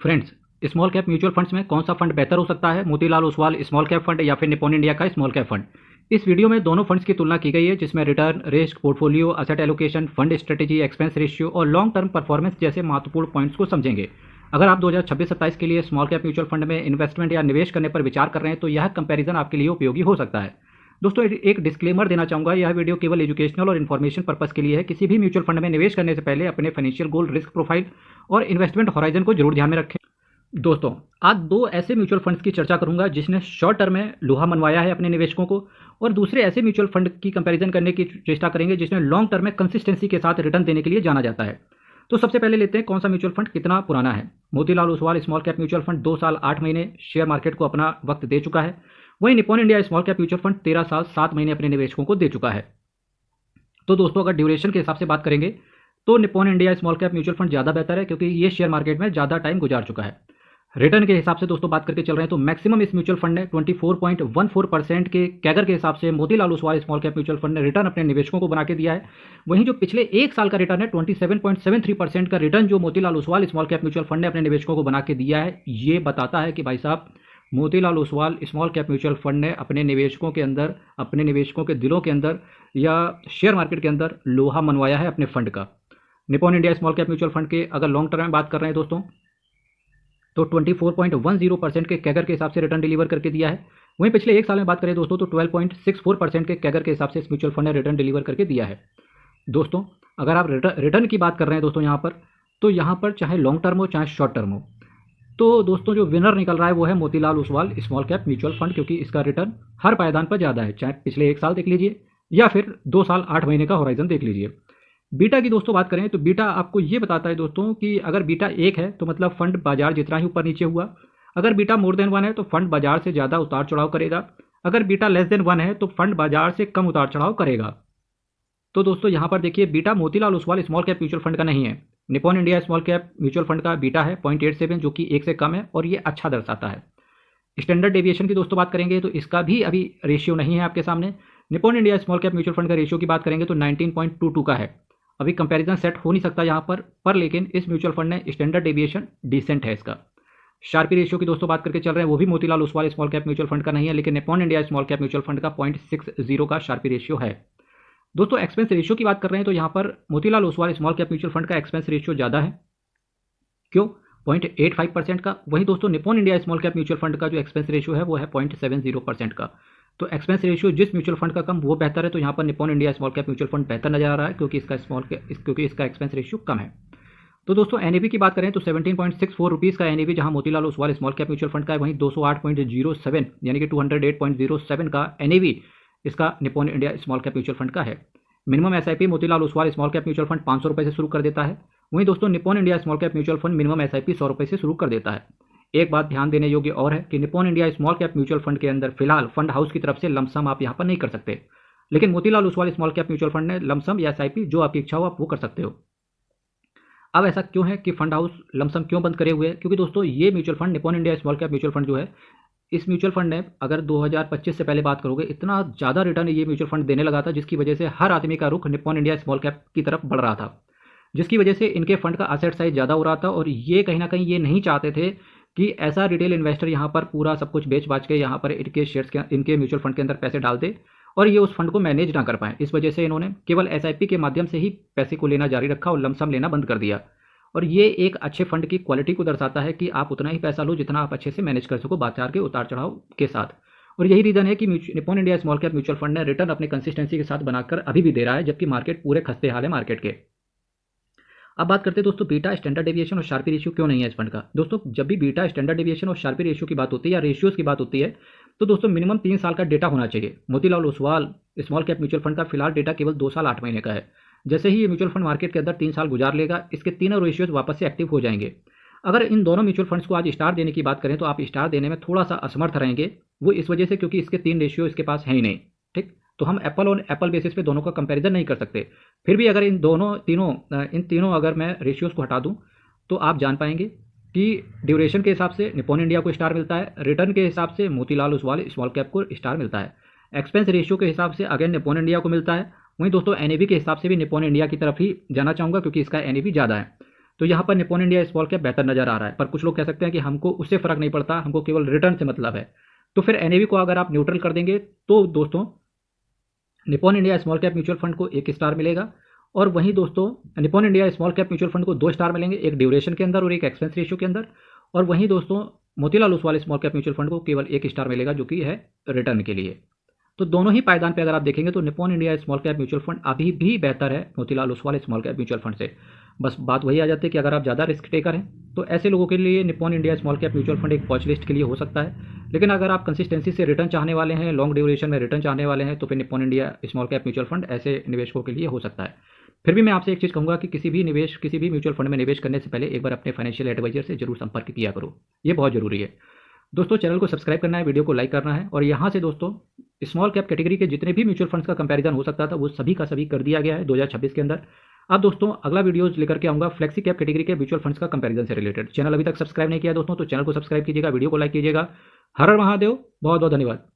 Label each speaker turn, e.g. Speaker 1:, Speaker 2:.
Speaker 1: Friends, small cap mutual funds में कौन सा फंड बेहतर हो सकता है, Motilal Oswal small cap fund या फिर निप्पॉन इंडिया का स्मॉल कैप फंड। इस वीडियो में दोनों फंड्स की तुलना की गई है, जिसमें return, risk, portfolio, asset allocation, fund strategy, expense ratio और लॉन्ग टर्म परफॉर्मेंस जैसे महत्वपूर्ण पॉइंट्स को समझेंगे। अगर आप 2026-27 के लिए स्मॉल कैप म्यूचुअल फंड में इन्वेस्टमेंट या निवेश करने पर विचार कर रहे हैं तो यह कंपैरिजन आपके लिए उपयोगी हो सकता है। दोस्तों, एक डिस्क्लेमर देना चाहूँगा, यह वीडियो केवल एजुकेशनल और इन्फॉर्मेशन पर्पस के लिए है। किसी भी म्यूचुअल फंड में निवेश करने से पहले अपने फाइनेंशियल गोल, रिस्क प्रोफाइल और इन्वेस्टमेंट हॉराइजन को जरूर ध्यान में रखें। दोस्तों, आज दो ऐसे म्यूचुअल फंड्स की चर्चा करूंगा जिसने शॉर्ट टर्म में लोहा मनवाया है अपने निवेशकों को, और दूसरे ऐसे म्यूचुअल फंड की कंपैरिजन करने की चेष्टा करेंगे जिसने लॉन्ग टर्म में कंसिस्टेंसी के साथ रिटर्न देने के लिए जाना जाता है। तो सबसे पहले लेते हैं कौन सा म्यूचुअल फंड कितना पुराना है। Motilal Oswal small cap mutual fund 2 साल 8 महीने शेयर मार्केट को अपना वक्त दे चुका है। वहीं Nippon India small cap mutual fund 13 साल 7 महीने अपने निवेशकों को दे चुका है। तो दोस्तों, अगर ड्यूरेशन के हिसाब से बात करेंगे तो Nippon India small cap mutual fund ज़्यादा बेहतर है, क्योंकि ये शेयर मार्केट में ज़्यादा टाइम गुजार चुका है। रिटर्न के हिसाब से दोस्तों बात करके चल रहे हैं तो मैक्सिमम इस म्यूचुअल फंड ने 24.14% के कैगर के हिसाब से Motilal Oswal small cap mutual fund ने रिटर्न अपने निवेशकों को बना के दिया है। वहीं जो पिछले एक साल का रिटर्न है 27.73% का रिटर्न जो Motilal Oswal small cap mutual fund ने अपने निवेशकों को बना के दिया है, ये बताता है कि भाई साहब, Motilal Oswal small cap mutual fund ने अपने निवेशकों के अंदर, अपने निवेशकों के दिलों के अंदर या शेयर मार्केट के अंदर लोहा मनवाया है अपने फंड का। Nippon India small cap mutual fund के अगर लॉन्ग टर्म में बात कर रहे हैं दोस्तों तो 24.10% के कैगर के हिसाब से रिटर्न डिलीवर करके दिया है। वहीं पिछले एक साल में बात करें दोस्तों तो 12.64% के कैगर के हिसाब से इस म्यूचुअल फंड ने रिटर्न डिलीवर करके दिया है। दोस्तों, अगर आप रिटर्न की बात कर रहे हैं दोस्तों यहाँ पर चाहे लॉन्ग टर्म हो चाहे शॉर्ट टर्म हो, तो दोस्तों जो विनर निकल रहा है वो है Motilal Oswal small cap mutual fund, क्योंकि इसका रिटर्न हर पायदान पर ज़्यादा है, चाहे पिछले एक साल देख लीजिए या फिर 2 साल 8 महीने का होराइजन देख लीजिए। बीटा की दोस्तों बात करें तो बीटा आपको ये बताता है दोस्तों कि अगर बीटा 1 है तो मतलब फंड बाजार जितना ही ऊपर नीचे हुआ। अगर बीटा मोर देन 1 है तो फंड बाजार से ज़्यादा उतार चढ़ाव करेगा। अगर बीटा लेस देन 1 है तो फंड बाजार से कम उतार चढ़ाव करेगा। तो दोस्तों यहाँ पर देखिए, beta Motilal Oswal small cap mutual fund का नहीं है, Nippon India small cap mutual fund का बीटा है 0.87, जो कि 1 से कम है और ये अच्छा दर्शाता है। स्टैंडर्ड डेविएशन की दोस्तों बात करेंगे तो इसका भी अभी रेशियो नहीं है आपके सामने। Nippon India small cap mutual fund का रेशियो की बात करेंगे तो 19.22 का है। अभी कंपैरिजन सेट हो नहीं सकता यहाँ पर लेकिन इस म्यूचुअल फंड ने स्टैंडर्ड डेविएशन डिसेंट है इसका। शार्पी रेशियो की दोस्तों बात करके चल रहे हैं, वो भी Motilal Oswal small cap mutual fund का नहीं है, लेकिन Nippon India small cap mutual fund का 0.60 का शार्पी रेशियो है। दोस्तों, एक्सपेंस रेशियो की बात कर रहे हैं तो यहाँ पर Motilal Oswal small cap mutual fund का एक्सपेंस रेशियो ज़्यादा है। क्यों? 0.85% का। वहीं दोस्तों Nippon India small cap mutual fund का जो एक्सपेंस रेशियो है वो है 0.70% का। तो एक्सपेंस रेशियो जिस म्यूचुअल फंड का कम वो बेहतर है, तो यहाँ पर Nippon India small cap mutual fund बेहतर नजर आ रहा है क्योंकि इसका एक्सपेंस रेशियो कम है। तो दोस्तों एनएवी की बात करें तो 17.64 रुपीज़ का एनएवी जहाँ Motilal Oswal small cap mutual fund का है, वहीं 208.07 यानी कि 208.07 का एनएवी इसका Nippon India small cap mutual fund का है। Minimum SIP Motilal Oswal small cap mutual fund 500 रुपये से शुरू कर देता है। वहीं दोस्तों Nippon India small cap mutual fund minimum SIP 100 रुपये से शुरू कर देता है। एक बात ध्यान देने योग्य और है कि Nippon India small cap mutual fund के अंदर फिलहाल फंड हाउस की तरफ से लमसम आप यहाँ पर नहीं कर सकते, लेकिन Motilal Oswal small cap mutual fund ने लमसम या एसआईपी जो आपकी इच्छा हो आप वो कर सकते हो। अब ऐसा क्यों है कि फंड हाउस लमसम क्यों बंद करे हुए हैं? क्योंकि दोस्तों ये mutual fund Nippon India small cap mutual fund जो है, इस म्यूचुअल फंड ने अगर 2025 से पहले बात करोगे इतना ज़्यादा रिटर्न ये म्यूचुअल फंड देने लगा था, जिसकी वजह से हर आदमी का रुख निप्पॉन इंडिया स्मॉल कैप की तरफ बढ़ रहा था, जिसकी वजह से इनके फंड का एसेट साइज ज़्यादा हो रहा था। और ये कहीं ना कहीं ये नहीं चाहते थे कि ऐसा रिटेल इन्वेस्टर यहाँ पर पूरा सब कुछ बेच बाच के यहाँ पर इनके शेयर्स के, इनके म्यूचुअल फंड के अंदर पैसे डाल दे और ये उस फंड को मैनेज ना कर पाए। इस वजह से इन्होंने केवल एसआईपी के माध्यम से ही पैसे को लेना जारी रखा और लमसम लेना बंद कर दिया। और ये एक अच्छे फंड की क्वालिटी को दर्शाता है कि आप उतना ही पैसा लो जितना आप अच्छे से मैनेज कर सको बाजार के उतार चढ़ाव के साथ। और यही रीज़न है कि Nippon India small cap mutual fund ने रिटर्न अपने कंसिस्टेंसी के साथ बनाकर अभी भी दे रहा है, जबकि मार्केट पूरे खस्ते हाल है मार्केट के। अब बात करते हैं दोस्तों बीटा, स्टैंडर्ड डेविएशन और शार्पी रेशियो क्यों नहीं है इस फंड का। दोस्तों जब भी बीटा, स्टैंडर्ड डेविएशन और शार्पी रेशियो की बात होती है या रेशियोज की बात होती है तो दोस्तों मिनिमम 3 साल का डेटा होना चाहिए। Motilal Oswal small cap mutual fund का फिलहाल डेटा केवल 2 साल 8 महीने का है। जैसे ही ये म्यूचुअल फंड मार्केट के अंदर 3 साल गुजार लेगा, इसके तीनों रेशियोज वापस से एक्टिव हो जाएंगे। अगर इन दोनों म्यूचुअल फंड्स को आज स्टार देने की बात करें तो आप स्टार देने में थोड़ा सा असमर्थ रहेंगे, वो इस वजह से क्योंकि इसके 3 रेशियो इसके पास है ही नहीं। ठीक, तो हम एप्पल और एप्पल बेसिस पे दोनों का कंपैरिजन नहीं कर सकते। फिर भी अगर इन तीनों अगर मैं रेशियोज़ को हटा दूं तो आप जान पाएंगे कि ड्यूरेशन के हिसाब से निप्पॉन इंडिया को स्टार मिलता है, रिटर्न के हिसाब से मोतीलाल ओसवाल स्मॉल कैप को स्टार मिलता है, एक्सपेंस रेशियो के हिसाब से अगेन निप्पॉन इंडिया को मिलता है। वहीं दोस्तों एनएवी के हिसाब से भी निप्पॉन इंडिया की तरफ ही जाना चाहूँगा क्योंकि इसका एनएवी ज़्यादा है। तो यहाँ पर निप्पॉन इंडिया स्मॉल कैप बेहतर नज़र आ रहा है, पर कुछ लोग कह सकते हैं कि हमको उससे फ़र्क नहीं पड़ता, हमको केवल रिटर्न से मतलब है। तो फिर एनएवी को अगर आप न्यूट्रल कर देंगे तो दोस्तों Nippon India small cap mutual fund को 1 स्टार मिलेगा, और वहीं दोस्तों Nippon India small cap mutual fund को 2 स्टार मिलेंगे, एक ड्यूरेशन के अंदर और एक एक्सपेंस रेशियो के अंदर। और वहीं दोस्तों Motilal Oswal small cap mutual fund को केवल 1 स्टार मिलेगा, जो कि है रिटर्न के लिए। तो दोनों ही पायदान पे अगर आप देखेंगे तो Nippon India small cap mutual fund अभी भी बेहतर है Motilal Oswal small cap mutual fund से। बस बात वही आ जाती है कि अगर आप ज़्यादा रिस्क टेकर हैं तो ऐसे लोगों के लिए Nippon India small cap mutual fund एक वॉच लिस्ट के लिए हो सकता है। लेकिन अगर आप कंसिस्टेंसी से रिटर्न चाहने वाले हैं, लॉन्ग ड्यूरेशन में रिटर्न चाहने वाले हैं, तो फिर Nippon India small cap mutual fund ऐसे निवेशकों के लिए हो सकता है। फिर भी मैं आपसे एक चीज़ कहूँगा कि किसी भी म्यूचुअल फंड में निवेश करने से पहले एक बार अपने फाइनेंशियल एडवाइजर से जरूर संपर्क किया करो, ये बहुत ज़रूरी है। दोस्तों चैनल को सब्सक्राइब करना है, वीडियो को लाइक करना है, और यहाँ से दोस्तों स्मॉल कैप कैटेगरी के जितने भी म्यूचुअल फंड्स का कंपैरिजन हो सकता था वो सभी का सभी कर दिया गया है 2026 के अंदर। अब दोस्तों अगला वीडियोज लेकर के आऊँगा फ्लेक्सी कैप कैटेगरी के म्यूचुअल फंड्स का कंपैरिजन से रिलेटेड। चैनल अभी तक सब्सक्राइब नहीं किया दोस्तों तो चैनल को सब्सक्राइब कीजिएगा, वीडियो को लाइक कीजिएगा। हर हर महादेव, बहुत बहुत धन्यवाद।